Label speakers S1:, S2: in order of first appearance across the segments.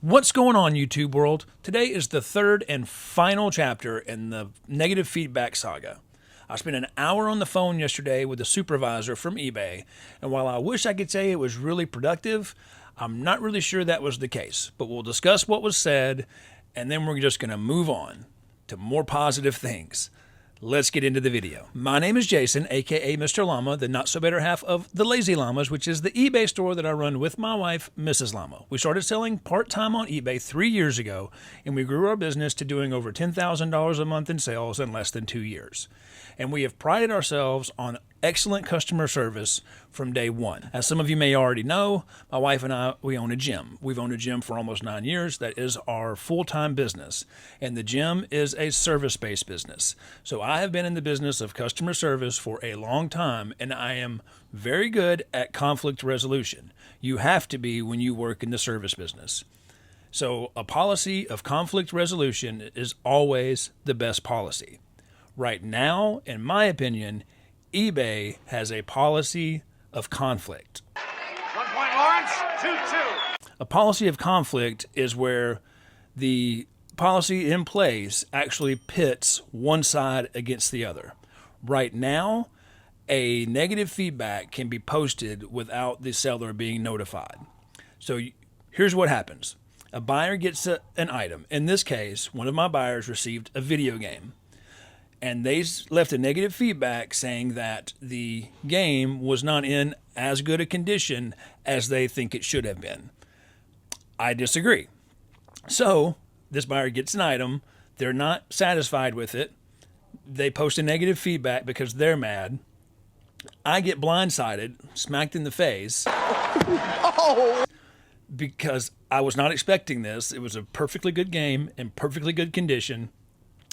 S1: What's going on, YouTube world? Today is the third and final chapter in the Negative Feedback Saga. I spent an hour on the phone yesterday with a supervisor from eBay, and while I wish I could say it was really productive, I'm not really sure that was the case. But we'll discuss what was said, and then we're just going to move on to more positive things. Let's get into the video. My name is Jason, aka Mr. Llama, the not-so-better half of The Lazy Llamas, which is the eBay store that I run with my wife, Mrs. Llama. We started selling part-time on eBay 3 years ago, and we grew our business to doing over $10,000 a month in sales in less than 2 years. And we have prided ourselves on excellent customer service from day one. As some of you may already know, my wife and I, we own a gym. We've owned a gym for almost 9 years. That is our full-time business. And the gym is a service-based business. So I have been in the business of customer service for a long time, and I am very good at conflict resolution. You have to be when you work in the service business. So a policy of conflict resolution is always the best policy. Right now, in my opinion, eBay has a policy of conflict.
S2: 1 point, Lawrence. 2-2.
S1: A policy of conflict is where the policy in place actually pits one side against the other. Right now, a negative feedback can be posted without the seller being notified. So here's what happens. A buyer gets an item. In this case, one of my buyers received a video game. And they left a negative feedback saying that the game was not in as good a condition as they think it should have been. I disagree. So this buyer gets an item. They're not satisfied with it. They post a negative feedback because they're mad. I get blindsided, smacked in the face. Because I was not expecting this. It was a perfectly good game in perfectly good condition.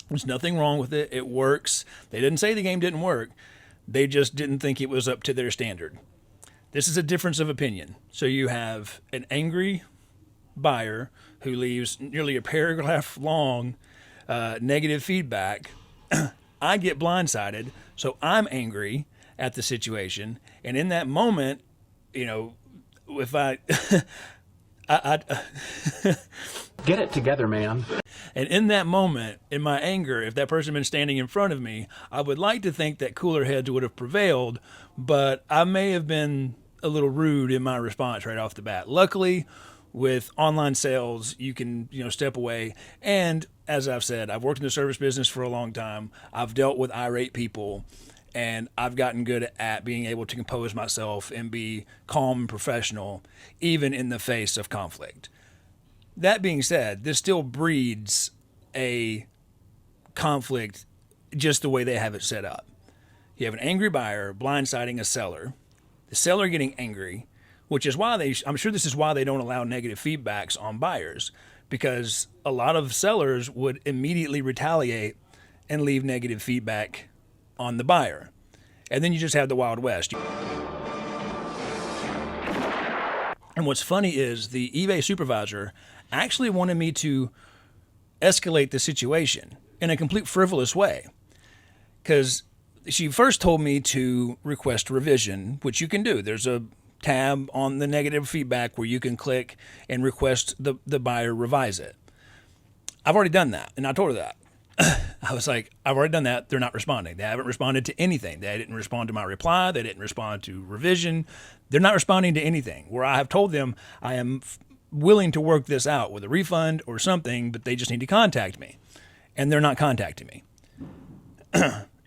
S1: There's nothing wrong with it. It works. They didn't say the game didn't work. They just didn't think it was up to their standard. This is a difference of opinion. So you have an angry buyer who leaves nearly a paragraph long negative feedback. I get blindsided, so I'm angry at the situation. And in that moment, you know, if I
S3: Get it together, man.
S1: And in that moment, in my anger, if that person had been standing in front of me, I would like to think that cooler heads would have prevailed, but I may have been a little rude in my response right off the bat. Luckily, with online sales, you can, step away. And as I've said, I've worked in the service business for a long time. I've dealt with irate people, and I've gotten good at being able to compose myself and be calm and professional, even in the face of conflict. That being said, this still breeds a conflict just the way they have it set up. You have an angry buyer blindsiding a seller, the seller getting angry, which is why I'm sure this is why they don't allow negative feedbacks on buyers, because a lot of sellers would immediately retaliate and leave negative feedback on the buyer. And then you just have the Wild West. And what's funny is the eBay supervisor actually wanted me to escalate the situation in a complete frivolous way. Because she first told me to request revision, which you can do. There's a tab on the negative feedback where you can click and request the buyer revise it. I've already done that, and I told her that. I was like, I've already done that. They're not responding. They haven't responded to anything. They didn't respond to my reply. They didn't respond to revision. They're not responding to anything. Where I have told them I am willing to work this out with a refund or something, but they just need to contact me. And they're not contacting me.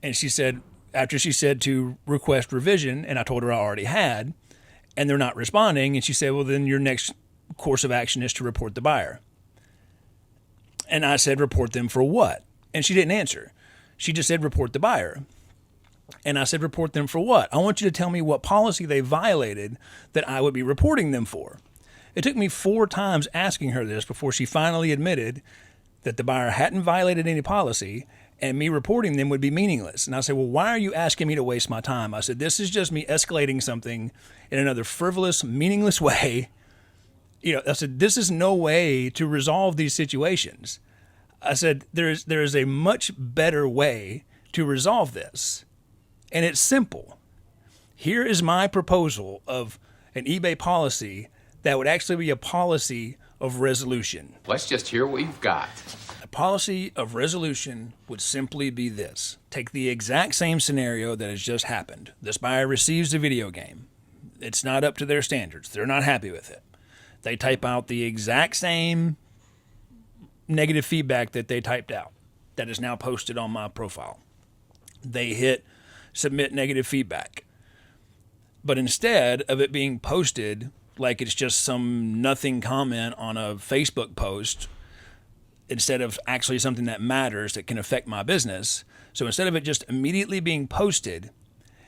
S1: And she said, after she said to request revision, and I told her I already had, and they're not responding, and she said, well, then your next course of action is to report the buyer. And I said, report them for what? And she didn't answer. She just said, report the buyer. And I said, report them for what? I want you to tell me what policy they violated that I would be reporting them for. It took me 4 times asking her this before she finally admitted that the buyer hadn't violated any policy and me reporting them would be meaningless. And I said, well, why are you asking me to waste my time? I said, this is just me escalating something in another frivolous, meaningless way. I said, this is no way to resolve these situations. I said, there is a much better way to resolve this. And it's simple. Here is my proposal of an eBay policy that would actually be a policy of resolution.
S3: Let's just hear what you've got.
S1: A policy of resolution would simply be this. Take the exact same scenario that has just happened. This buyer receives a video game. It's not up to their standards. They're not happy with it. They type out the exact same negative feedback that they typed out that is now posted on my profile. They hit submit negative feedback. But instead of it being posted like it's just some nothing comment on a Facebook post, instead of actually something that matters that can affect my business, so instead of it just immediately being posted,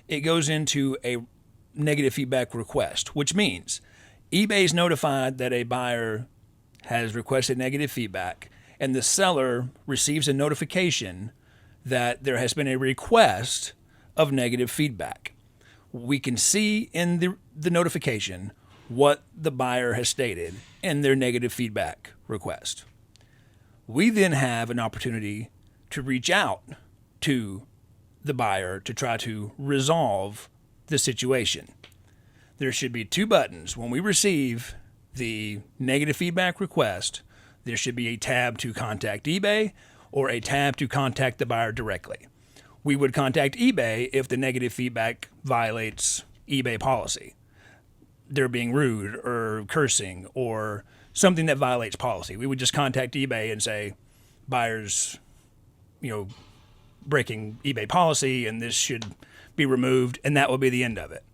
S1: it goes into a negative feedback request, which means eBay's notified that a buyer has requested negative feedback, and the seller receives a notification that there has been a request of negative feedback. We can see in the notification what the buyer has stated in their negative feedback request. We then have an opportunity to reach out to the buyer to try to resolve the situation. There should be two buttons. When we receive the negative feedback request, there should be a tab to contact eBay or a tab to contact the buyer directly. We would contact eBay if the negative feedback violates eBay policy. They're being rude or cursing or something that violates policy. We would just contact eBay and say, buyer's, breaking eBay policy and this should be removed, and that will be the end of it.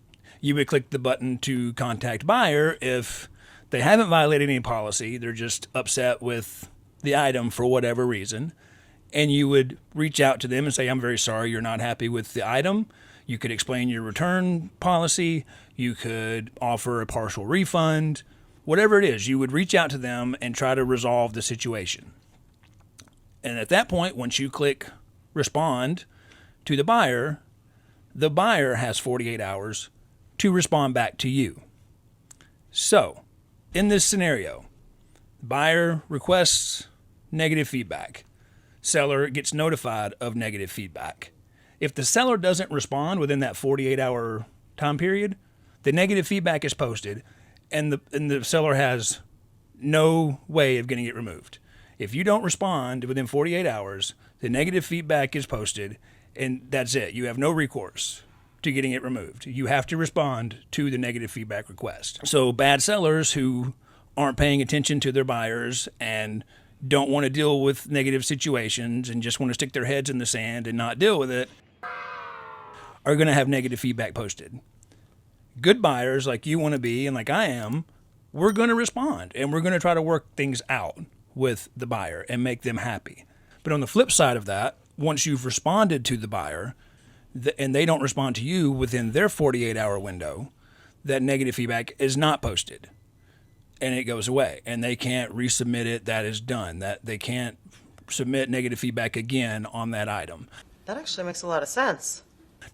S1: You would click the button to contact buyer if they haven't violated any policy, they're just upset with the item for whatever reason, and you would reach out to them and say, I'm very sorry you're not happy with the item. You could explain your return policy. You could offer a partial refund. Whatever it is, you would reach out to them and try to resolve the situation. And at that point, once you click respond to the buyer has 48 hours to respond back to you. So, in this scenario, buyer requests negative feedback. Seller gets notified of negative feedback. If the seller doesn't respond within that 48-hour time period, the negative feedback is posted and the seller has no way of getting it removed. If you don't respond within 48 hours, the negative feedback is posted and that's it. You have no recourse to getting it removed. You have to respond to the negative feedback request. So bad sellers who aren't paying attention to their buyers and don't want to deal with negative situations and just want to stick their heads in the sand and not deal with it are going to have negative feedback posted. Good buyers like you want to be and like I am, we're going to respond and we're going to try to work things out with the buyer and make them happy. But on the flip side of that, once you've responded to the buyer and they don't respond to you within their 48-hour window, that negative feedback is not posted. And it goes away, and they can't resubmit it. That is done. That they can't submit negative feedback again on that item.
S4: That actually makes a lot of sense.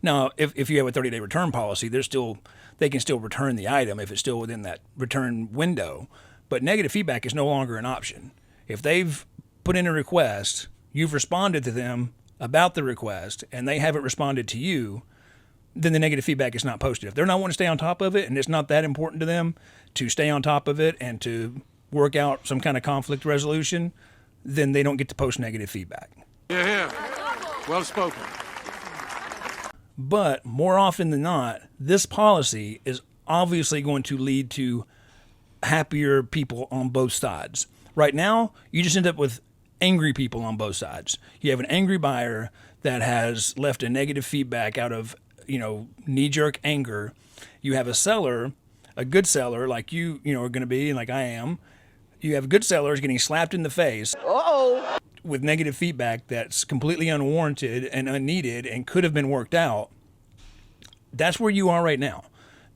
S1: Now, if you have a 30-day return policy, they can still return the item if it's still within that return window. But negative feedback is no longer an option. If they've put in a request, you've responded to them about the request, and they haven't responded to you, then the negative feedback is not posted. If they're not wanting to stay on top of it, and it's not that important to them to stay on top of it and to work out some kind of conflict resolution, then they don't get to post negative feedback.
S2: Yeah. Well spoken.
S1: But more often than not, this policy is obviously going to lead to happier people on both sides. Right now, you just end up with angry people on both sides. You have an angry buyer that has left a negative feedback out of, knee-jerk anger. You have a seller, a good seller like you are going to be and like I am. You have good sellers getting slapped in the face with negative feedback that's completely unwarranted and unneeded and could have been worked out. That's where you are right now.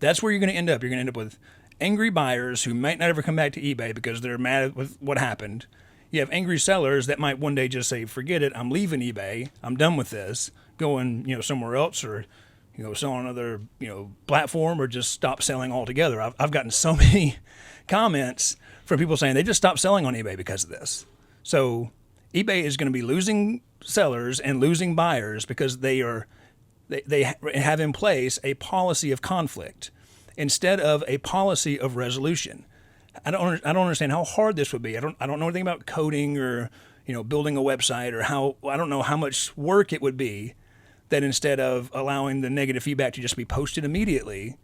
S1: That's where you're going to end up. You're going to end up with angry buyers who might not ever come back to eBay because they're mad with what happened. You have angry sellers that might one day just say, forget it, I'm leaving eBay, I'm done with this, going somewhere else or sell on another platform or just stop selling altogether. I've gotten so many comments from people saying they just stopped selling on eBay because of this. So eBay is going to be losing sellers and losing buyers because they have in place a policy of conflict instead of a policy of resolution. I don't understand how hard this would be. I don't know anything about coding or, building a website, or I don't know how much work it would be that instead of allowing the negative feedback to just be posted immediately,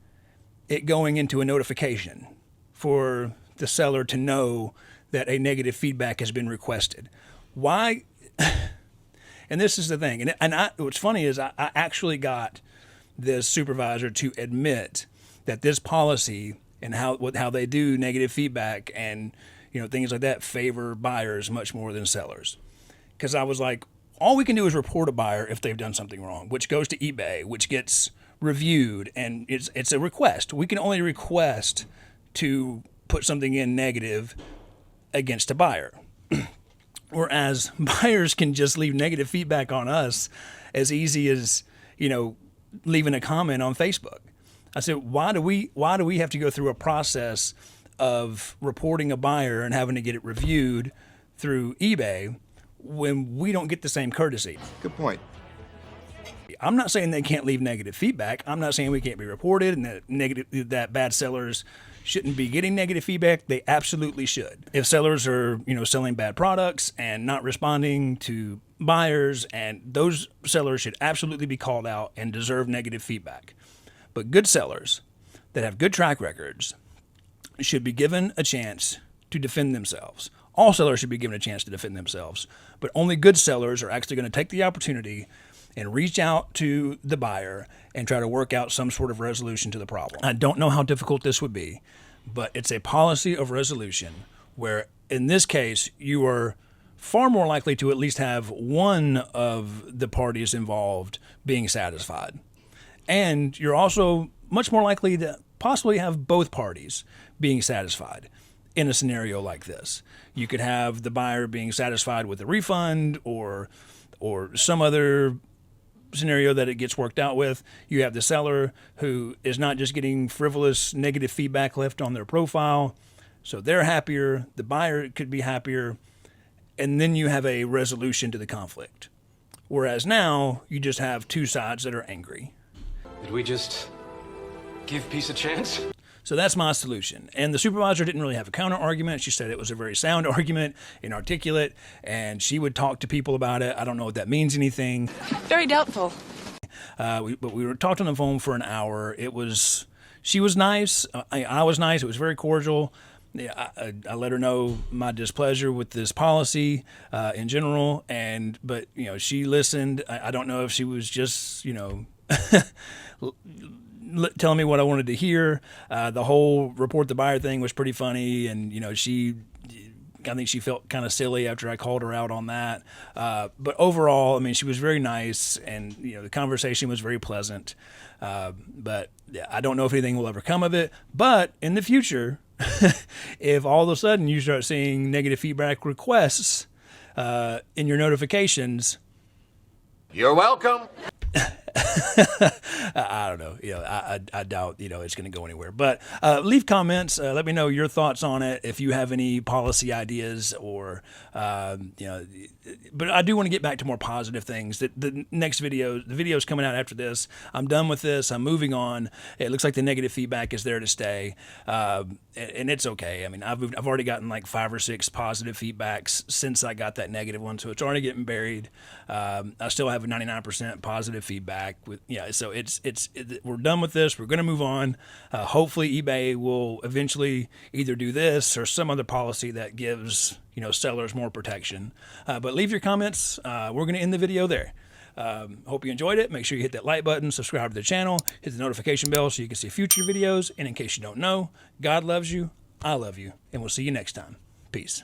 S1: it going into a notification for the seller to know that a negative feedback has been requested. Why? And this is the thing. What's funny is I actually got this supervisor to admit that this policy and how they do negative feedback and things like that favor buyers much more than sellers. Because I was like, all we can do is report a buyer if they've done something wrong, which goes to eBay, which gets reviewed, and it's a request. We can only request to put something in negative against a buyer. Whereas buyers can just leave negative feedback on us as easy as, leaving a comment on Facebook. I said, why do we have to go through a process of reporting a buyer and having to get it reviewed through eBay when we don't get the same courtesy?
S5: Good point.
S1: I'm not saying they can't leave negative feedback. I'm not saying we can't be reported and that bad sellers shouldn't be getting negative feedback. They absolutely should. If sellers are, selling bad products and not responding to buyers, and those sellers should absolutely be called out and deserve negative feedback. But good sellers that have good track records should be given a chance to defend themselves. All sellers should be given a chance to defend themselves, but only good sellers are actually going to take the opportunity and reach out to the buyer and try to work out some sort of resolution to the problem. I don't know how difficult this would be, but it's a policy of resolution where, in this case, you are far more likely to at least have one of the parties involved being satisfied. And you're also much more likely to possibly have both parties being satisfied in a scenario like this. You could have the buyer being satisfied with a refund or some other scenario that it gets worked out with. You have the seller who is not just getting frivolous negative feedback left on their profile, so they're happier, the buyer could be happier, and then you have a resolution to the conflict. Whereas now, you just have two sides that are angry.
S3: Did we just give peace a chance?
S1: So that's my solution. And the supervisor didn't really have a counter argument. She said it was a very sound argument and articulate, and she would talk to people about it. I don't know if that means anything.
S6: Very doubtful.
S1: But we were talking on the phone for an hour. She was nice. I was nice. It was very cordial. Yeah, I let her know my displeasure with this policy in general, but she listened. I don't know if she was just telling me what I wanted to hear. The whole report the buyer thing was pretty funny, and I think she felt kind of silly after I called her out on that. But overall, she was very nice, and the conversation was very pleasant. But yeah, I don't know if anything will ever come of it. But in the future, if all of a sudden you start seeing negative feedback requests in your notifications,
S2: You're welcome.
S1: I don't know. I doubt it's going to go anywhere. But leave comments. Let me know your thoughts on it. If you have any policy ideas, or But I do want to get back to more positive things. The next video, the video's coming out after this. I'm done with this. I'm moving on. It looks like the negative feedback is there to stay, and it's okay. I've already gotten like 5 or 6 positive feedbacks since I got that negative one, so it's already getting buried. I still have a 99% positive feedback. So we're done with this. We're going to move on. Hopefully, eBay will eventually either do this or some other policy that gives sellers more protection. But leave your comments. We're going to end the video there. Hope you enjoyed it. Make sure you hit that like button, subscribe to the channel, hit the notification bell so you can see future videos. And in case you don't know, God loves you, I love you, and we'll see you next time. Peace.